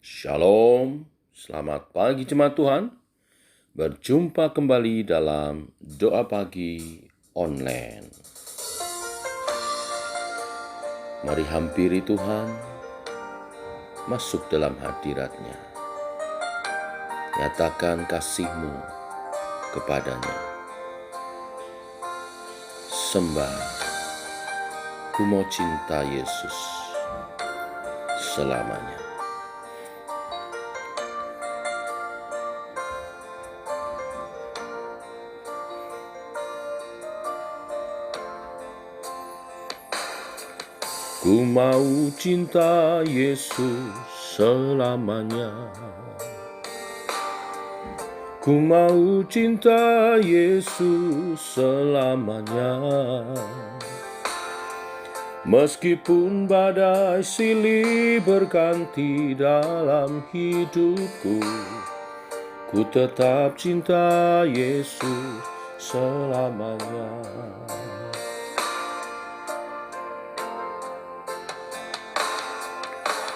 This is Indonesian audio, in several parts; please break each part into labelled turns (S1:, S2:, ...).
S1: Shalom, selamat pagi jemaat Tuhan. Berjumpa kembali dalam doa pagi online. Mari hampiri Tuhan, masuk dalam hadirat-Nya. Nyatakan kasih-Mu kepadanya. Sembah, ku mau cinta Yesus selamanya. Ku mau cinta Yesus selamanya. Ku mau cinta Yesus selamanya. Meskipun badai silih berganti dalam hidupku, ku tetap cinta Yesus selamanya.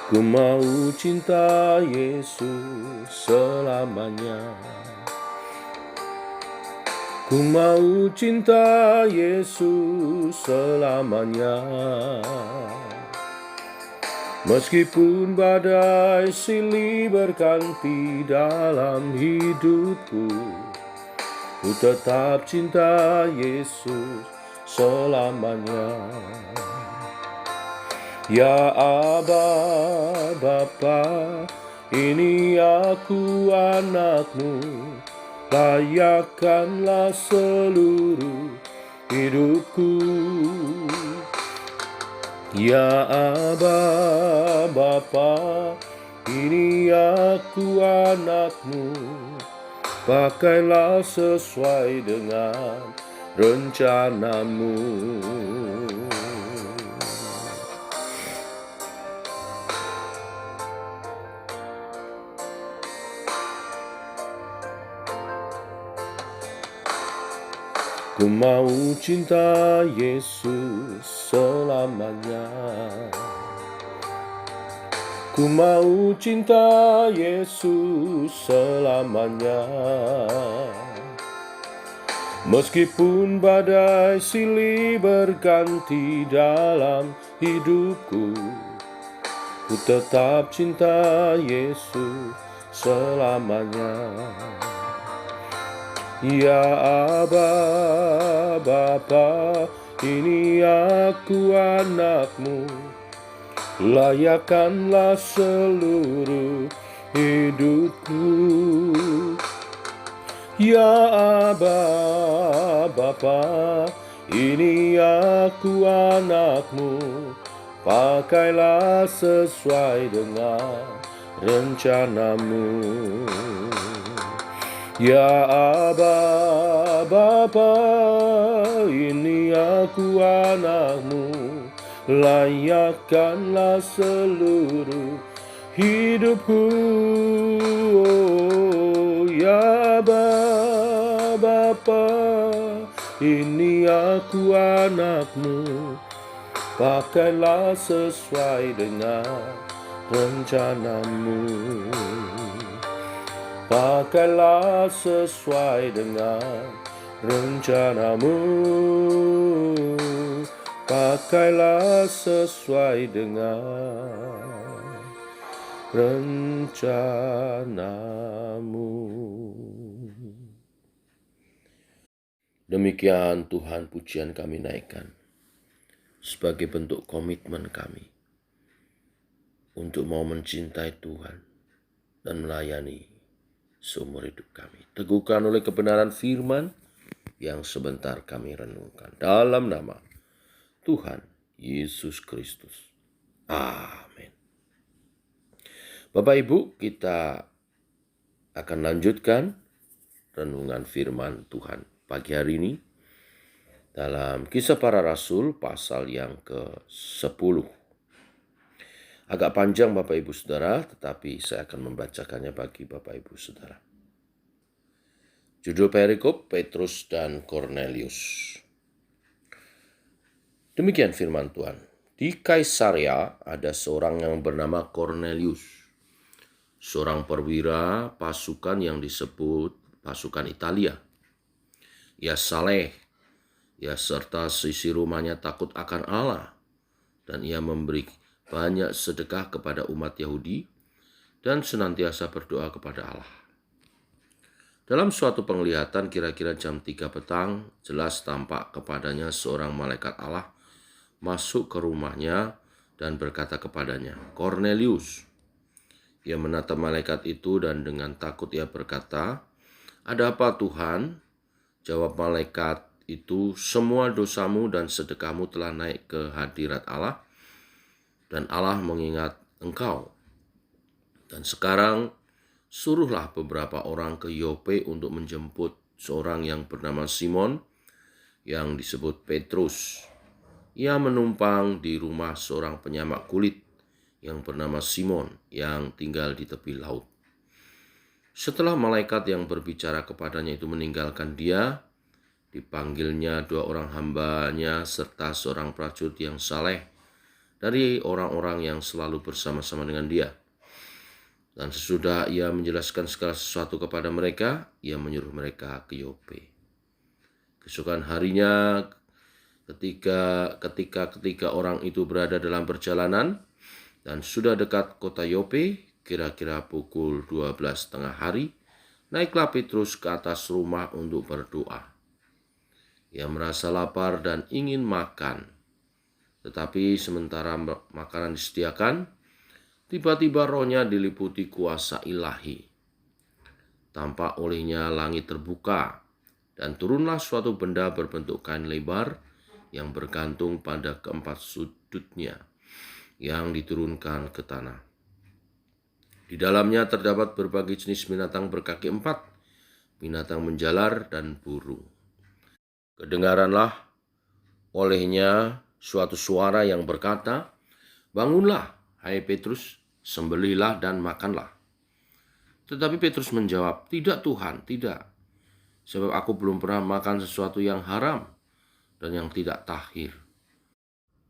S1: Ku mau cinta Yesus selamanya. Ku mau cinta Yesus selamanya. Meskipun badai silih berganti dalam hidupku, ku tetap cinta Yesus selamanya. Ya Aba, Bapa, ini aku anak-Mu, layakkanlah seluruh hidupku. Ya Aba, Bapa, ini aku anak-Mu, pakailah sesuai dengan rencana-Mu. Ku mau cinta Yesus selamanya. Ku mau cinta Yesus selamanya. Meskipun badai silih berganti dalam hidupku, ku tetap cinta Yesus selamanya. Ya Aba, Bapa, ini aku anak-Mu, layakkanlah seluruh hidupku. Ya Aba, Bapa, ini aku anak-Mu, pakailah sesuai dengan rencana-Mu. Ya Aba, Bapa, ini aku anak-Mu, layakkanlah seluruh hidupku. Oh, ya Aba, Bapa, ini aku anak-Mu, pakailah sesuai dengan rencana-Mu. Pakailah sesuai dengan rencana-Mu. Pakailah sesuai dengan rencana-Mu. Demikian Tuhan, pujian kami naikkan sebagai bentuk komitmen kami untuk mau mencintai Tuhan dan melayani seumur hidup kami. Teguhkan oleh kebenaran firman yang sebentar kami renungkan. Dalam nama Tuhan Yesus Kristus. Amin. Bapak Ibu, kita akan lanjutkan renungan firman Tuhan pagi hari ini dalam Kisah Para Rasul pasal yang ke-10. Agak panjang Bapak Ibu Saudara, tetapi saya akan membacakannya bagi Bapak Ibu Saudara. Judul perikop, Petrus dan Kornelius. Demikian firman Tuhan. Di Kaisarea ada seorang yang bernama Kornelius. seorang perwira pasukan yang disebut pasukan Italia. Ia saleh, ia serta sisi rumahnya takut akan Allah, dan ia memberi banyak sedekah kepada umat Yahudi dan senantiasa berdoa kepada Allah. Dalam suatu penglihatan kira-kira jam 3 petang, jelas tampak kepadanya seorang malaikat Allah masuk ke rumahnya dan berkata kepadanya, "Kornelius." Ia menatap malaikat itu dan dengan takut ia berkata, "Ada apa Tuhan?" Jawab malaikat itu, "Semua dosamu dan sedekahmu telah naik ke hadirat Allah, dan Allah mengingat engkau. Dan sekarang suruhlah beberapa orang ke Yope untuk menjemput seorang yang bernama Simon, yang disebut Petrus. Ia menumpang di rumah seorang penyamak kulit yang bernama Simon, yang tinggal di tepi laut." Setelah malaikat yang berbicara kepadanya itu meninggalkan dia, dipanggilnya 2 orang hambanya serta seorang prajurit yang saleh dari orang-orang yang selalu bersama-sama dengan dia. Dan sesudah ia menjelaskan segala sesuatu kepada mereka, ia menyuruh mereka ke Yope. Keesokan harinya, ketika orang itu berada dalam perjalanan dan sudah dekat kota Yope, kira-kira pukul 12 tengah hari, naiklah Petrus ke atas rumah untuk berdoa. Ia merasa lapar dan ingin makan. Tetapi sementara makanan disediakan, tiba-tiba rohnya diliputi kuasa ilahi. Tampak olehnya langit terbuka, dan turunlah suatu benda berbentuk kain lebar yang bergantung pada keempat sudutnya, yang diturunkan ke tanah. Di dalamnya terdapat berbagai jenis binatang berkaki 4, binatang menjalar, dan burung. Kedengaranlah olehnya suatu suara yang berkata, "Bangunlah, hai Petrus, sembelihlah dan makanlah." Tetapi Petrus menjawab, "Tidak Tuhan, tidak. Sebab aku belum pernah makan sesuatu yang haram dan yang tidak tahir."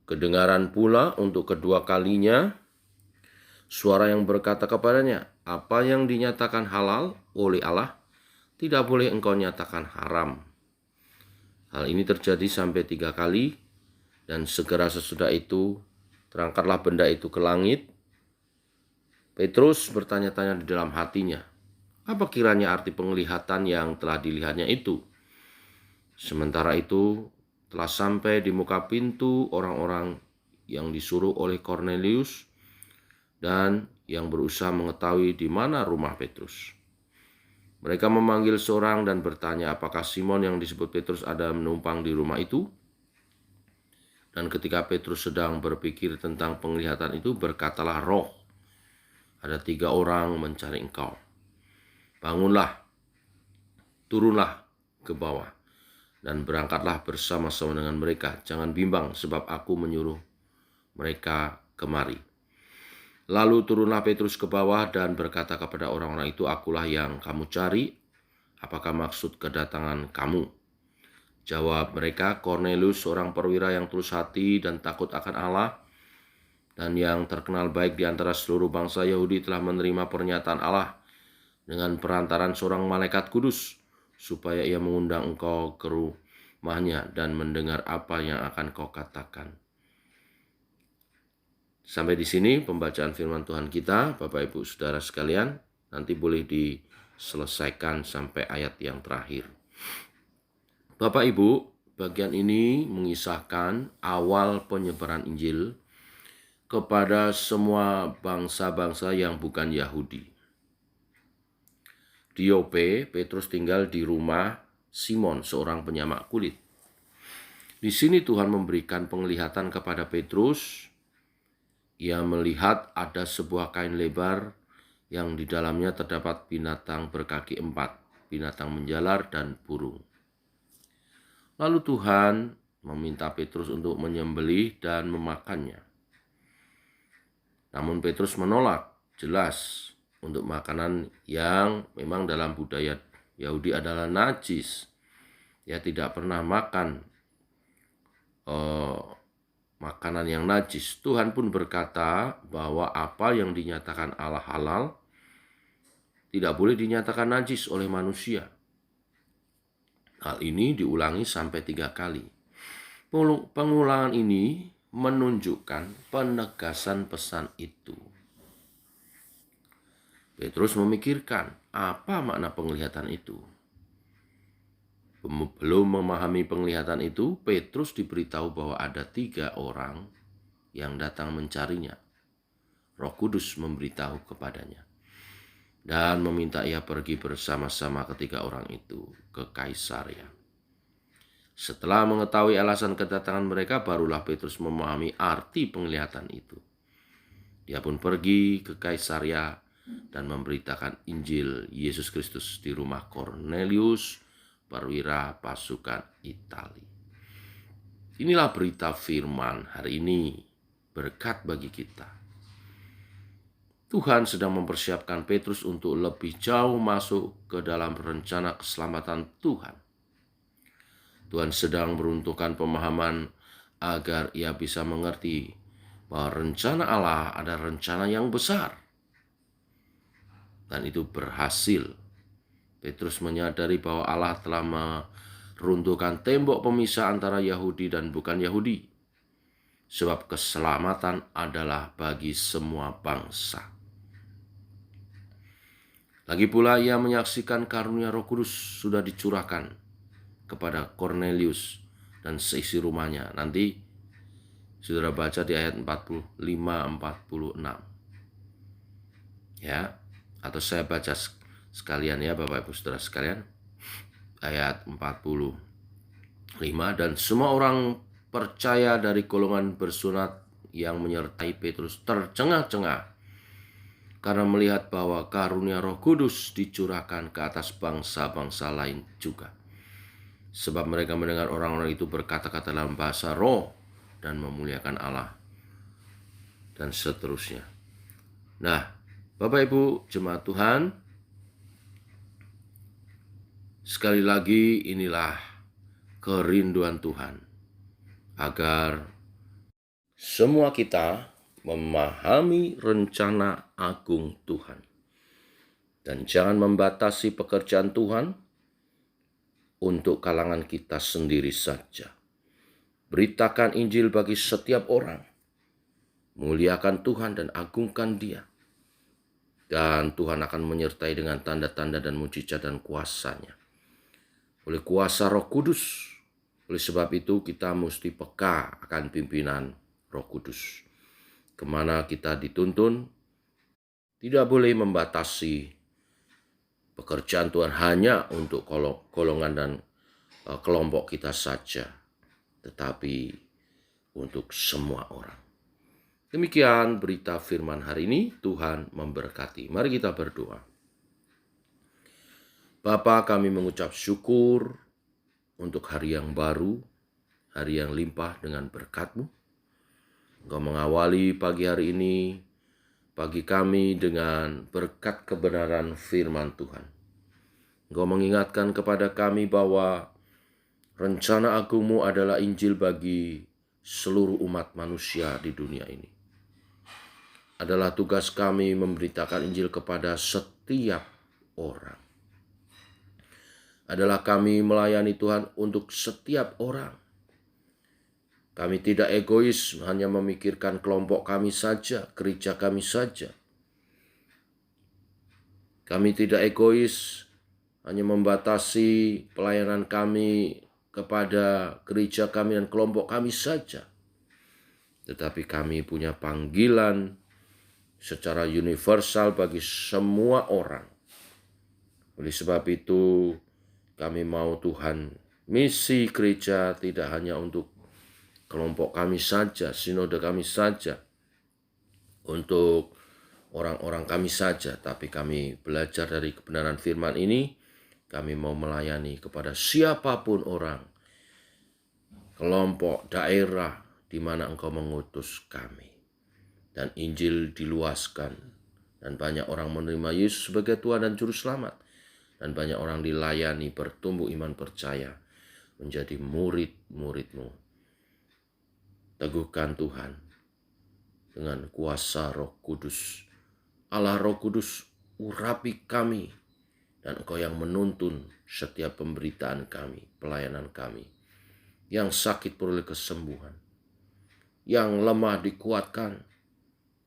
S1: Kedengaran pula untuk kedua kalinya suara yang berkata kepadanya, "Apa yang dinyatakan halal oleh Allah, tidak boleh engkau nyatakan haram." Hal ini terjadi sampai 3 kali, dan segera sesudah itu terangkatlah benda itu ke langit. Petrus bertanya-tanya di dalam hatinya, apa kiranya arti penglihatan yang telah dilihatnya itu? Sementara itu telah sampai di muka pintu orang-orang yang disuruh oleh Kornelius dan yang berusaha mengetahui di mana rumah Petrus. Mereka memanggil seorang dan bertanya, apakah Simon yang disebut Petrus ada menumpang di rumah itu? Dan ketika Petrus sedang berpikir tentang penglihatan itu, berkatalah roh, "Ada 3 orang mencari engkau. Bangunlah, turunlah ke bawah, dan berangkatlah bersama-sama dengan mereka. Jangan bimbang, sebab aku menyuruh mereka kemari." Lalu turunlah Petrus ke bawah dan berkata kepada orang-orang itu, "Akulah yang kamu cari. Apakah maksud kedatangan kamu?" Jawab mereka, "Kornelius, seorang perwira yang tulus hati dan takut akan Allah, dan yang terkenal baik di antara seluruh bangsa Yahudi, telah menerima pernyataan Allah dengan perantaran seorang malaikat kudus, supaya ia mengundang engkau ke rumahnya dan mendengar apa yang akan kau katakan." Sampai di sini pembacaan firman Tuhan kita, Bapak Ibu Saudara sekalian. Nanti boleh diselesaikan sampai ayat yang terakhir. Bapak Ibu, bagian ini mengisahkan awal penyebaran Injil kepada semua bangsa-bangsa yang bukan Yahudi. Di Yope, Petrus tinggal di rumah Simon, seorang penyamak kulit. Di sini Tuhan memberikan penglihatan kepada Petrus. Ia melihat ada sebuah kain lebar yang di dalamnya terdapat binatang berkaki 4, binatang menjalar dan burung. Lalu Tuhan meminta Petrus untuk menyembelih dan memakannya. Namun Petrus menolak, jelas untuk makanan yang memang dalam budaya Yahudi adalah najis. Ia tidak pernah makan makanan yang najis. Tuhan pun berkata bahwa apa yang dinyatakan Allah halal, tidak boleh dinyatakan najis oleh manusia. Hal ini diulangi sampai 3 kali. Pengulangan ini menunjukkan penegasan pesan itu. Petrus memikirkan apa makna penglihatan itu. Belum memahami penglihatan itu, Petrus diberitahu bahwa ada 3 orang yang datang mencarinya. Roh Kudus memberitahu kepadanya dan meminta ia pergi bersama-sama ketiga orang itu ke Kaisaria. Setelah mengetahui alasan kedatangan mereka, barulah Petrus memahami arti penglihatan itu. Dia pun pergi ke Kaisaria dan memberitakan Injil Yesus Kristus di rumah Cornelius, perwira pasukan Itali. Inilah berita firman hari ini, berkat bagi kita. Tuhan sedang mempersiapkan Petrus untuk lebih jauh masuk ke dalam rencana keselamatan Tuhan. Tuhan sedang meruntuhkan pemahaman agar ia bisa mengerti bahwa rencana Allah ada rencana yang besar. Dan itu berhasil. Petrus menyadari bahwa Allah telah meruntuhkan tembok pemisah antara Yahudi dan bukan Yahudi. Sebab keselamatan adalah bagi semua bangsa. Lagi pula ia menyaksikan karunia Roh Kudus sudah dicurahkan kepada Cornelius dan seisi rumahnya. Nanti saudara baca di ayat 45-46. Ya, atau saya baca sekalian ya Bapak Ibu Saudara sekalian. Ayat 45, dan semua orang percaya dari golongan bersunat yang menyertai Petrus tercengang-cengang karena melihat bahwa karunia Roh Kudus dicurahkan ke atas bangsa-bangsa lain juga. Sebab mereka mendengar orang-orang itu berkata-kata dalam bahasa roh dan memuliakan Allah. Dan seterusnya. Nah, Bapak Ibu jemaat Tuhan, sekali lagi inilah kerinduan Tuhan agar semua kita memahami rencana agung Tuhan. Dan jangan membatasi pekerjaan Tuhan untuk kalangan kita sendiri saja. Beritakan Injil bagi setiap orang. Muliakan Tuhan dan agungkan Dia. Dan Tuhan akan menyertai dengan tanda-tanda dan mujizat dan kuasa-Nya. Oleh kuasa Roh Kudus. Oleh sebab itu kita mesti peka akan pimpinan Roh Kudus. Kemana kita dituntun, tidak boleh membatasi pekerjaan Tuhan hanya untuk golongan dan kelompok kita saja, tetapi untuk semua orang. Demikian berita firman hari ini, Tuhan memberkati. Mari kita berdoa. Bapa, kami mengucap syukur untuk hari yang baru, hari yang limpah dengan berkat-Mu. Engkau mengawali pagi hari ini, bagi kami dengan berkat kebenaran firman Tuhan. Engkau mengingatkan kepada kami bahwa rencana agung-Mu adalah Injil bagi seluruh umat manusia di dunia ini. Adalah tugas kami memberitakan Injil kepada setiap orang. Adalah kami melayani Tuhan untuk setiap orang. Kami tidak egois hanya memikirkan kelompok kami saja, gereja kami saja. Kami tidak egois hanya membatasi pelayanan kami kepada gereja kami dan kelompok kami saja. Tetapi kami punya panggilan secara universal bagi semua orang. Oleh sebab itu, kami mau Tuhan, misi gereja tidak hanya untuk kelompok kami saja, sinode kami saja, untuk orang-orang kami saja, tapi kami belajar dari kebenaran firman ini, kami mau melayani kepada siapapun orang, kelompok, daerah, di mana Engkau mengutus kami. Dan Injil diluaskan, dan banyak orang menerima Yesus sebagai Tuhan dan Juru Selamat, dan banyak orang dilayani, bertumbuh iman percaya, menjadi murid-murid-Mu. Teguhkan Tuhan dengan kuasa Roh Kudus. Allah Roh Kudus urapi kami, dan Engkau yang menuntun setiap pemberitaan kami, pelayanan kami. Yang sakit peroleh kesembuhan, yang lemah dikuatkan,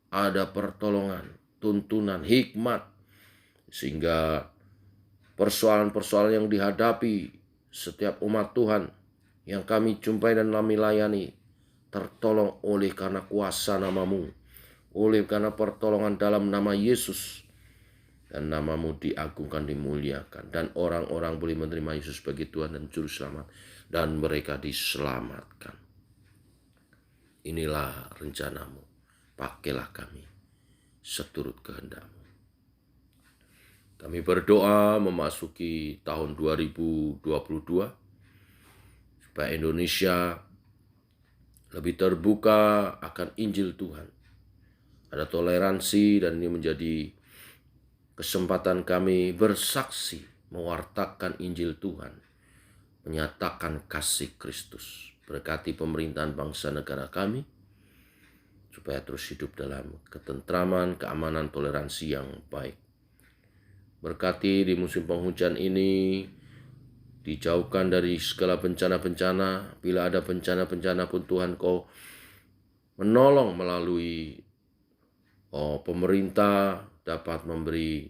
S1: ada pertolongan, tuntunan, hikmat, sehingga persoalan-persoalan yang dihadapi setiap umat Tuhan yang kami jumpai dan kami layani, tertolong oleh karena kuasa nama-Mu, oleh karena pertolongan dalam nama Yesus, dan nama-Mu diagungkan, dimuliakan, dan orang-orang boleh menerima Yesus sebagai Tuhan dan Juru Selamat, dan mereka diselamatkan. Inilah rencana-Mu, pakailah kami seturut kehendak-Mu. Kami berdoa memasuki tahun 2022, supaya Indonesia lebih terbuka akan Injil Tuhan. Ada toleransi, dan ini menjadi kesempatan kami bersaksi, mewartakan Injil Tuhan, menyatakan kasih Kristus. Berkati pemerintahan bangsa negara kami, supaya terus hidup dalam ketentraman, keamanan, toleransi yang baik. Berkati di musim penghujan ini, dijauhkan dari segala bencana-bencana. Bila ada bencana-bencana pun Tuhan Kau menolong melalui pemerintah dapat memberi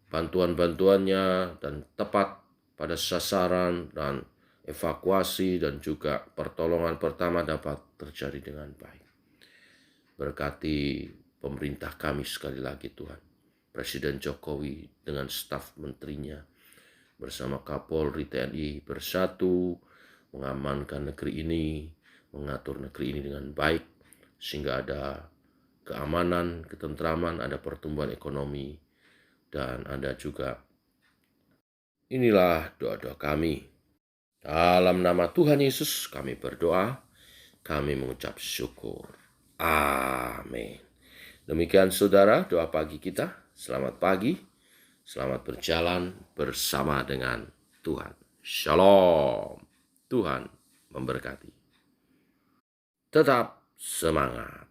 S1: bantuan-bantuannya dan tepat pada sasaran, dan evakuasi dan juga pertolongan pertama dapat terjadi dengan baik. Berkati pemerintah kami sekali lagi Tuhan. Presiden Jokowi dengan staf menterinya bersama Kapolri TNI bersatu mengamankan negeri ini, mengatur negeri ini dengan baik, sehingga ada keamanan, ketentraman, ada pertumbuhan ekonomi, dan ada juga, inilah doa-doa kami. Dalam nama Tuhan Yesus kami berdoa, kami mengucap syukur. Amin. Demikian saudara doa pagi kita. Selamat pagi, selamat berjalan bersama dengan Tuhan. Shalom. Tuhan memberkati. Tetap semangat.